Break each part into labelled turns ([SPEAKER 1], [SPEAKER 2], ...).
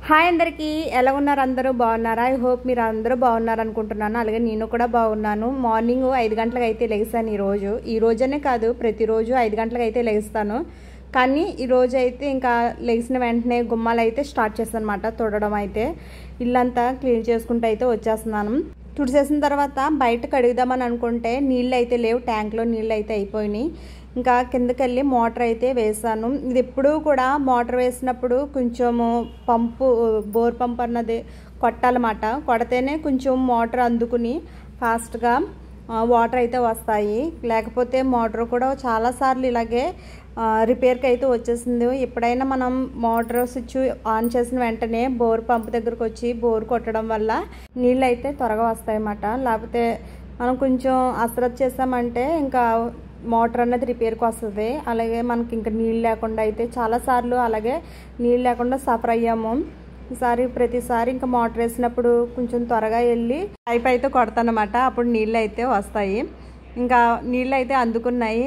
[SPEAKER 1] Hi అందరికీ, ఎలా ఉన్నారు? అందరూ బాగున్నారా? ఐ హోప్ మీరు అందరూ బాగున్నారు అనుకుంటున్నాను. అలాగే నేను కూడా బాగున్నాను. మార్నింగ్ 5 గంటలకు అయితే లెగిస్తాను. ఈ రోజనే కాదు, ప్రతిరోజు 5 గంటలకు అయితే లెగిస్తాను. కానీ ఈరోజు అయితే ఇంకా లెగిసిన వెంటనే గుమ్మాలు అయితే స్టార్ట్ చేస్తాను అనమాట. తుడడం అయితే ఇల్లంతా క్లీన్ చేసుకుంటూ అయితే వచ్చేస్తున్నాను. తుడిచేసిన తర్వాత బయట కడుగుదామని అనుకుంటే నీళ్ళు అయితే లేవు, ట్యాంక్లో నీళ్ళు అయితే అయిపోయినాయి. ఇంకా కిందకి వెళ్ళి మోటార్ అయితే వేసాను. ఇది ఎప్పుడూ కూడా మోటార్ వేసినప్పుడు కొంచెము బోర్ పంప్ అన్నది కొట్టాలన్నమాట. కొడితేనే కొంచెం మోటార్ అందుకుని ఫాస్ట్గా వాటర్ అయితే వస్తాయి. లేకపోతే మోటార్ కూడా చాలాసార్లు ఇలాగే రిపేర్కి అయితే వచ్చేసింది. ఎప్పుడైనా మనం మోటార్ స్విచ్ ఆన్ చేసిన వెంటనే బోర్ పంప్ దగ్గరకు వచ్చి బోర్ కొట్టడం వల్ల నీళ్ళు అయితే త్వరగా వస్తాయి అన్నమాట. లేకపోతే మనం కొంచెం అశ్రద్ధ చేసామంటే ఇంకా మోటార్ అన్నది రిపేర్కి వస్తుంది. అలాగే మనకి ఇంకా నీళ్ళు లేకుండా అయితే చాలాసార్లు అలాగే నీళ్ళు లేకుండా సఫర్ అయ్యాము. ప్రతిసారి ఇంకా మోటార్ వేసినప్పుడు కొంచెం త్వరగా వెళ్ళి పైప్ అయితే కొడతానమాట. అప్పుడు నీళ్ళు అయితే వస్తాయి. ఇంకా నీళ్ళు అయితే అందుకున్నాయి.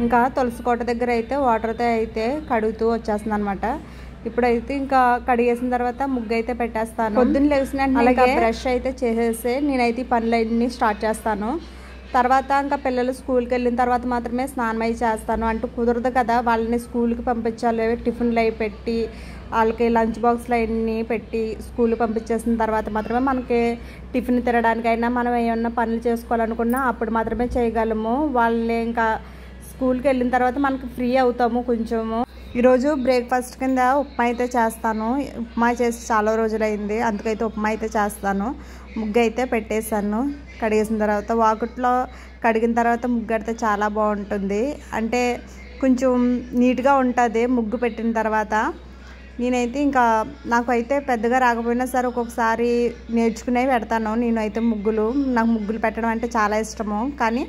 [SPEAKER 1] ఇంకా తులసి కోట దగ్గర అయితే వాటర్తో అయితే కడుగుతూ వచ్చేస్తుంది అనమాట. ఇప్పుడైతే ఇంకా కడిగేసిన తర్వాత ముగ్గు అయితే పెట్టేస్తాను. పొద్దున్న లేచిన అలాగే బ్రష్ అయితే చేసేసి నేనైతే ఈ పనులన్నీ స్టార్ట్ చేస్తాను. తర్వాత ఇంకా పిల్లలు స్కూల్కి వెళ్ళిన తర్వాత మాత్రమే స్నానం అయి చేస్తాను. అంటూ కుదరదు కదా, వాళ్ళని స్కూల్కి పంపించాలి. టిఫిన్లు అవి పెట్టి వాళ్ళకి లంచ్ బాక్స్లు అవన్నీ పెట్టి స్కూల్కి పంపించేసిన తర్వాత మాత్రమే మనకి టిఫిన్ తినడానికైనా మనం ఏమన్నా పనులు చేసుకోవాలనుకున్నా అప్పుడు మాత్రమే చేయగలము. వాళ్ళని ఇంకా స్కూల్కి వెళ్ళిన తర్వాత మనకి ఫ్రీ అవుతాము కొంచెము. ఈరోజు బ్రేక్ఫాస్ట్ కింద ఉప్మా అయితే చేస్తాను. ఉప్మా చేసి చాలా రోజులైంది, అందుకైతే ఉప్మా అయితే చేస్తాను. ముగ్గు అయితే పెట్టేశాను. కడిగేసిన తర్వాత వాకిట్లో కడిగిన తర్వాత ముగ్గు కడితే చాలా బాగుంటుంది. అంటే కొంచెం నీట్గా ఉంటుంది ముగ్గు పెట్టిన తర్వాత. నేనైతే ఇంకా నాకు అయితే పెద్దగా రాకపోయినా సరే ఒక్కొక్కసారి నేర్చుకునే పెడతాను. నేనైతే నాకు ముగ్గులు పెట్టడం అంటే చాలా ఇష్టము. కానీ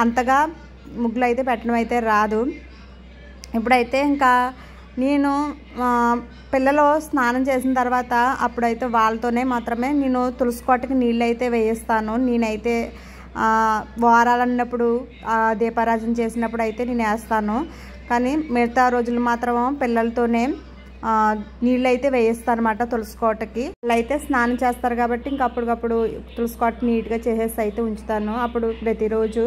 [SPEAKER 1] అంతగా ముగ్గులు అయితే పెట్టడం అయితే రాదు. ఇప్పుడైతే ఇంకా నేను పిల్లలు స్నానం చేసిన తర్వాత అప్పుడైతే వాళ్ళతోనే మాత్రమే నేను తులసి కోటకి నీళ్ళు అయితే వేయిస్తాను. నేనైతే వారాలు అన్నప్పుడు దీపారాజన చేసినప్పుడు అయితే నేను వేస్తాను. కానీ మిగతా రోజులు మాత్రం పిల్లలతోనే నీళ్ళు అయితే వేయిస్తాను అనమాట తులసి కోటకి. వాళ్ళు అయితే స్నానం చేస్తారు కాబట్టి ఇంకా అప్పటికప్పుడు తులసి కోట నీట్గా చేసేసి అయితే ఉంచుతాను. అప్పుడు ప్రతిరోజు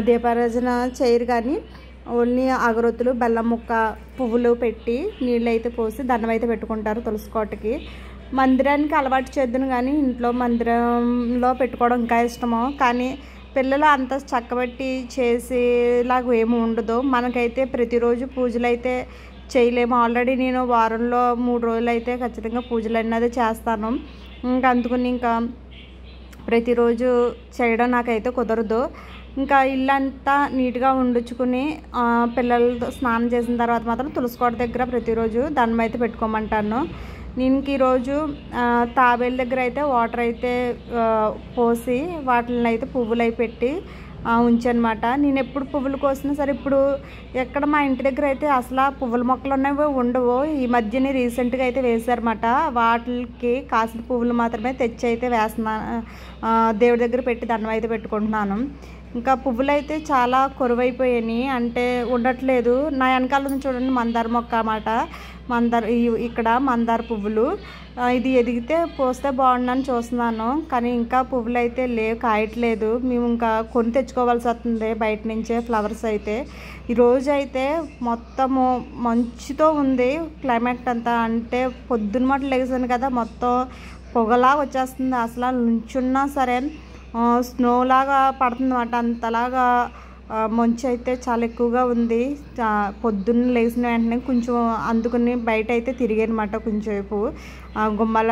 [SPEAKER 1] దీపారాజన చేయరు, కానీ ఓన్లీ అగరొత్తులు, బెల్లం ముక్క, పువ్వులు పెట్టి నీళ్ళు అయితే పోసి దండం అయితే పెట్టుకుంటారు తులసి కోటకి. మందిరానికి అలవాటు చేద్దును, కానీ ఇంట్లో మందిరంలో పెట్టుకోవడం ఇంకా ఇష్టము. కానీ పిల్లలు అంత చక్కబెట్టి చేసేలాగా ఏమి ఉండదు. మనకైతే ప్రతిరోజు పూజలు అయితే చేయలేము. ఆల్రెడీ నేను వారంలో 3 రోజులు అయితే ఖచ్చితంగా పూజలు అన్నది చేస్తాను. ఇంకా అందుకుని ఇంకా ప్రతిరోజు చేయడం నాకైతే కుదరదు. ఇంకా ఇల్లంతా నీట్గా ఉండుచుకుని పిల్లలతో స్నానం చేసిన తర్వాత మాత్రం తులసి కోట దగ్గర ప్రతిరోజు దండం అయితే పెట్టుకోమంటాను. నేను ఈరోజు తాబేలు దగ్గర అయితే వాటర్ అయితే పోసి వాటిని అయితే పువ్వులు అయి పెట్టి ఉంచనమాట. నేను ఎప్పుడు పువ్వులు కోసినా సరే, ఇప్పుడు ఎక్కడ మా ఇంటి దగ్గర అయితే అసలు పువ్వుల మొక్కలు ఉన్నవి ఉండవు. ఈ మధ్యనే రీసెంట్గా అయితే వేసారన్నమాట. వాటికి కాసిన పువ్వులు మాత్రమే తెచ్చి అయితే వేస్తున్నాను. దేవుడి దగ్గర పెట్టి దండం అయితే పెట్టుకుంటున్నాను. ఇంకా పువ్వులు అయితే చాలా కొరువైపోయాయి, అంటే ఉండట్లేదు. నా వెనకాల చూడండి మందార మొక్క అన్నమాట. ఇక్కడ మందార పువ్వులు ఇది ఎదిగితే పోస్తే బాగుండని చూస్తున్నాను. కానీ ఇంకా పువ్వులు అయితే కాయట్లేదు. మేము ఇంకా కొని తెచ్చుకోవాల్సి వస్తుంది బయట నుంచే ఫ్లవర్స్ అయితే. ఈరోజు అయితే మొత్తము మంచుతో ఉంది క్లైమేట్ అంతా. అంటే పొద్దున్న మటు లెగిసాను కదా, మొత్తం పొగలా వచ్చేస్తుంది. అసలు నుంచున్నా సరే స్నోలాగా పడుతుంది అన్నమాట. అంతలాగా మంచు అయితే చాలా ఎక్కువగా ఉంది. పొద్దున్న లేచిన వెంటనే కొంచెం అందుకుని బయట అయితే తిరిగానమాట. కొంచెంసేపు గుమ్మాల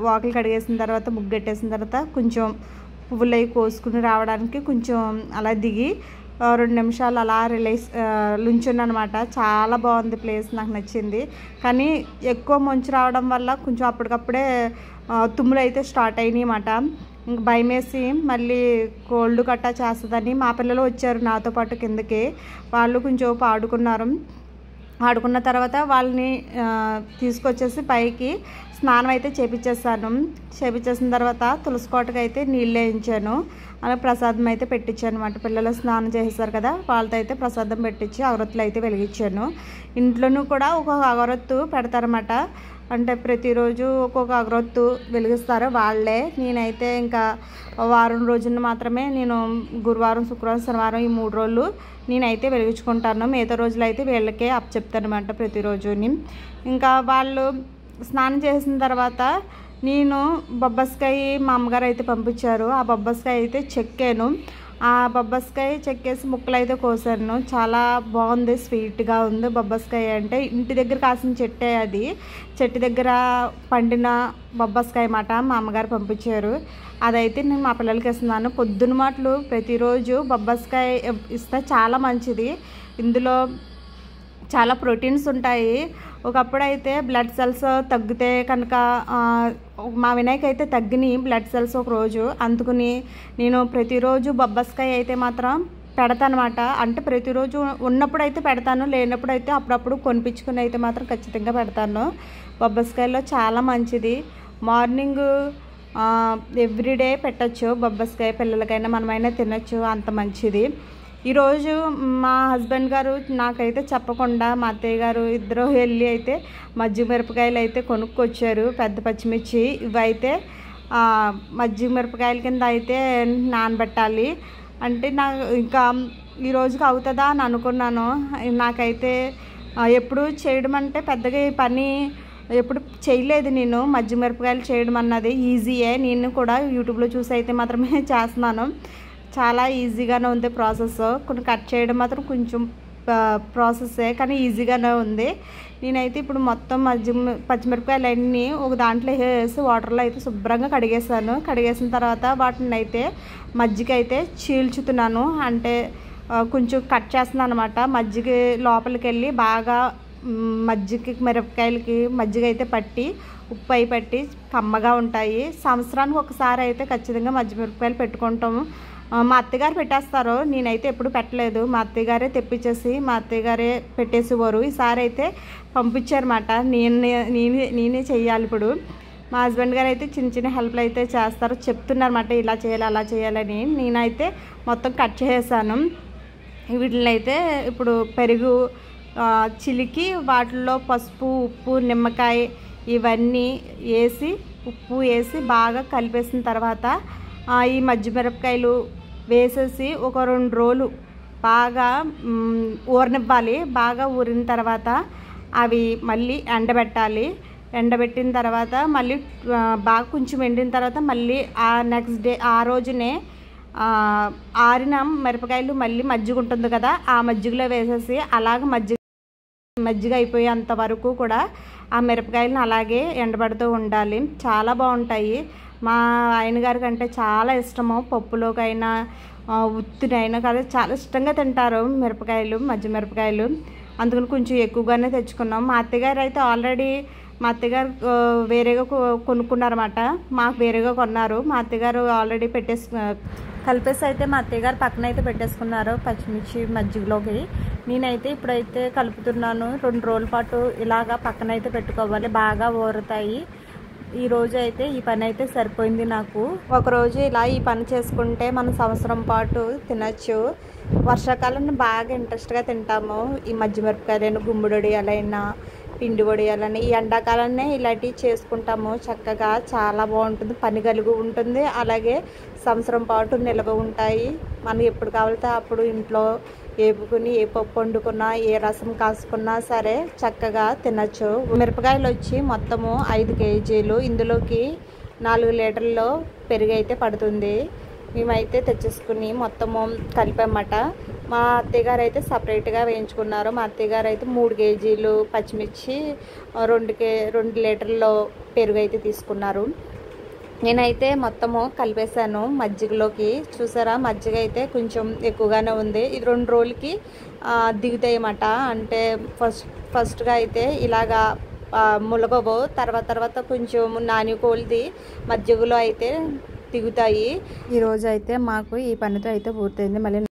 [SPEAKER 1] వాకిలు కడిగేసిన తర్వాత ముగ్గు పెట్టేసిన తర్వాత కొంచెం పువ్వులు అవి కోసుకుని రావడానికి కొంచెం అలా దిగి 2 నిమిషాలు అలా లుంచున్నాను అనమాట. చాలా బాగుంది ప్లేస్, నాకు నచ్చింది. కానీ ఎక్కువ మంచు రావడం వల్ల కొంచెం అప్పటికప్పుడే తుమ్ములు అయితే స్టార్ట్ అయినాయి అన్నమాట. ఇంక భయం వేసి మళ్ళీ కోల్డ్ కట్టా చేస్తుందని మా పిల్లలు వచ్చారు నాతో పాటు కిందకి. వాళ్ళు కొంచెం ఆడుకున్న తర్వాత వాళ్ళని తీసుకొచ్చేసి పైకి స్నానం అయితే చేపించేసిన తర్వాత తులసి కోటకి అయితే నీళ్ళు వేయించాను. అలా ప్రసాదం అయితే పెట్టించాను అనమాట. పిల్లలు స్నానం చేసేసారు కదా, వాళ్ళతో అయితే ప్రసాదం పెట్టించి అగరొత్తులు అయితే వెలిగించాను. ఇంట్లోనూ కూడా ఒక అగరొత్తు పెడతారన్నమాట. అంటే ప్రతిరోజు ఒక్కొక్క అగరొత్తు వెలిగిస్తారు వాళ్ళే. నేనైతే ఇంకా వారం రోజున మాత్రమే నేను గురువారం, శుక్రవారం, శనివారం ఈ 3 రోజులు నేనైతే వెలిగించుకుంటాను. మిగతా రోజులు అయితే వీళ్ళకే అప్పచెప్తాను అనమాట ప్రతిరోజుని. ఇంకా వాళ్ళు స్నానం చేసిన తర్వాత నేను బొబ్బస్కాయ మా అమ్మగారు అయితే పంపించారు. ఆ బొబ్బస్కాయ అయితే చెక్కాను. ఆ బొబ్బస్కాయ చెక్కేసి ముక్కలు అయితే కోసాను. చాలా బాగుంది, స్వీట్గా ఉంది. బొబ్బస్కాయ అంటే ఇంటి దగ్గర కాసిన చెట్టే, అది చెట్టు దగ్గర పండిన బొబ్బస్కాయ మాట మా అమ్మగారు పంపించారు. అదైతే నేను మా పిల్లలకి ఇస్తున్నాను. పొద్దున మాటలు ప్రతిరోజు బొబ్బస్కాయ ఇస్తే చాలా మంచిది. ఇందులో చాలా ప్రోటీన్స్ ఉంటాయి. ఒకప్పుడు అయితే బ్లడ్ సెల్స్ తగ్గితే కనుక మా వినాయక్ అయితే తగ్గినాయి బ్లడ్ సెల్స్ ఒకరోజు. అందుకుని నేను ప్రతిరోజు బొబ్బస్కాయ అయితే మాత్రం పెడతానమాట. అంటే ప్రతిరోజు ఉన్నప్పుడు అయితే పెడతాను, లేనప్పుడు అయితే అప్పుడప్పుడు కొనిపించుకుని అయితే మాత్రం ఖచ్చితంగా పెడతాను. బొబ్బస్కాయలో చాలా మంచిది. మార్నింగ్ ఎవ్రీడే పెట్టచ్చు బొబ్బస్కాయ. పిల్లలకైనా మనమైనా తినచ్చు, అంత మంచిది. ఈరోజు మా హస్బెండ్ గారు నాకైతే చెప్పకుండా మా అత్తయ్య గారు ఇద్దరు వెళ్ళి అయితే మజ్జిగ మిరపకాయలు అయితే కొనుక్కొచ్చారు. పెద్ద పచ్చిమిర్చి ఇవైతే మజ్జిగ మిరపకాయల కింద అయితే నానబెట్టాలి. అంటే నాకు ఇంకా ఈరోజుకి అవుతుందా అని అనుకున్నాను. నాకైతే ఎప్పుడు చేయడం అంటే పెద్దగా ఈ పని ఎప్పుడు చేయలేదు నేను. మజ్జిగ మిరపకాయలు చేయడం అన్నది ఈజీయే. నేను కూడా యూట్యూబ్లో చూసి అయితే మాత్రమే చేస్తున్నాను. చాలా ఈజీగానే ఉంది ప్రాసెస్. కొన్ని కట్ చేయడం మాత్రం కొంచెం ప్రాసెస్సే, కానీ ఈజీగానే ఉంది. నేనైతే ఇప్పుడు మొత్తం పచ్చిమిరపకాయలు అన్నీ ఒక దాంట్లో వేసి వాటర్లో అయితే శుభ్రంగా కడిగేసాను. కడిగేసిన తర్వాత వాటిని అయితే మజ్జిగ అయితే చీల్చుతున్నాను. అంటే కొంచెం కట్ చేస్తున్నాను అనమాట. మజ్జిగ లోపలికి వెళ్ళి బాగా మజ్జిగ మిరపకాయలకి మజ్జిగ అయితే పట్టి ఉప్పు అయి పట్టి కమ్మగా ఉంటాయి. సంవత్సరానికి ఒకసారి అయితే ఖచ్చితంగా మజ్జిగ మిరపకాయలు పెట్టుకుంటాము. మా అత్తగారు పెట్టేస్తారు, నేనైతే ఎప్పుడు పెట్టలేదు. మా అత్తగారే తెప్పించేసి మా అత్తగారే పెట్టేసేవారు. ఈసారి అయితే పంపించారన్నమాట. నేనే చెయ్యాలి ఇప్పుడు. మా హస్బెండ్ గారు అయితే చిన్న చిన్న హెల్ప్లు అయితే చేస్తారు, చెప్తున్నారన్నమాట ఇలా చేయాలి అలా చేయాలని. నేనైతే మొత్తం కట్ చేసేసాను. వీటిని అయితే ఇప్పుడు పెరుగు చిలికి వాటిల్లో పసుపు, ఉప్పు, నిమ్మకాయ ఇవన్నీ వేసి ఉప్పు వేసి బాగా కలిపేసిన తర్వాత ఈ మజ్జిగ మిరపకాయలు వేసేసి ఒక 2 రోజులు బాగా ఊరనివ్వాలి. బాగా ఊరిన తర్వాత అవి మళ్ళీ ఎండబెట్టాలి. ఎండబెట్టిన తర్వాత మళ్ళీ బాగా కొంచెం ఎండిన తర్వాత మళ్ళీ ఆ నెక్స్ట్ డే ఆ రోజునే ఆరిన మిరపకాయలు మళ్ళీ మజ్జిగ ఉంటుంది కదా, ఆ మజ్జిగలో వేసేసి అలాగ మజ్జిగ అయిపోయేంత వరకు కూడా ఆ మిరపకాయలను అలాగే ఎండబడుతూ ఉండాలి. చాలా బాగుంటాయి. మా ఆయన గారికి అంటే చాలా ఇష్టము. పప్పులోకైనా ఉత్తినైనా కదా చాలా ఇష్టంగా తింటారు మిరపకాయలు, మజ్జిగ మిరపకాయలు. అందుకని కొంచెం ఎక్కువగానే తెచ్చుకున్నాం. మా అత్తగారు అయితే ఆల్రెడీ మా అత్తగారు వేరేగా కొనుక్కున్నారన్నమాట. మాకు వేరేగా కొన్నారు. మా అత్తగారు ఆల్రెడీ కలిపేసి అయితే మా అత్తగారు పక్కన అయితే పెట్టేసుకున్నారు పచ్చిమిర్చి మజ్జిగలోకి. నేనైతే ఇప్పుడైతే కలుపుతున్నాను. 2 రోజుల పాటు ఇలాగా పక్కన అయితే పెట్టుకోవాలి, బాగా ఊరుతాయి. ఈరోజు అయితే ఈ పని అయితే సరిపోయింది నాకు. ఒకరోజు ఇలా ఈ పని చేసుకుంటే మనం సంవత్సరం పాటు తినచ్చు. వర్షాకాలం బాగా ఇంట్రెస్ట్గా తింటాము ఈ మజ్జిగ మిరపకాయలైనా, గుమ్మడి వడియాలైనా, పిండి వడియాలని. ఈ ఎండాకాలాన్నే ఇలాంటివి చేసుకుంటాము చక్కగా. చాలా బాగుంటుంది, పని కలిగి ఉంటుంది. అలాగే సంవత్సరం పాటు నిల్వ ఉంటాయి. మనం ఎప్పుడు కావాలితే అప్పుడు ఇంట్లో వేపుకుని ఏ పప్పు వండుకున్నా ఏ రసం కాసుకున్నా సరే చక్కగా తినచ్చు. మిరపకాయలు వచ్చి మొత్తము 5 కేజీలు. ఇందులోకి 4 లీటర్లో పెరుగు అయితే పడుతుంది. మేమైతే తెచ్చేసుకుని మొత్తము కలిపామట. మా అత్తయ్యగారు అయితే సపరేట్గా వేయించుకున్నారు. మా అత్తయ్యగారు అయితే 3 కేజీలు పచ్చిమిర్చి 2 లీటర్లో పెరుగు అయితే తీసుకున్నారు. నేనైతే మొత్తము కలిపేసాను మజ్జిగలోకి. చూసారా, మజ్జిగ అయితే కొంచెం ఎక్కువగానే ఉంది. ఇది 2 రోజులకి దిగుతాయి అన్నమాట. అంటే ఫస్ట్గా అయితే ఇలాగా ములగవు, తర్వాత కొంచెం నాని కోల్ది మజ్జిగలో అయితే దిగుతాయి. ఈరోజు అయితే మాకు ఈ పనితో అయితే పూర్తయింది. మళ్ళీ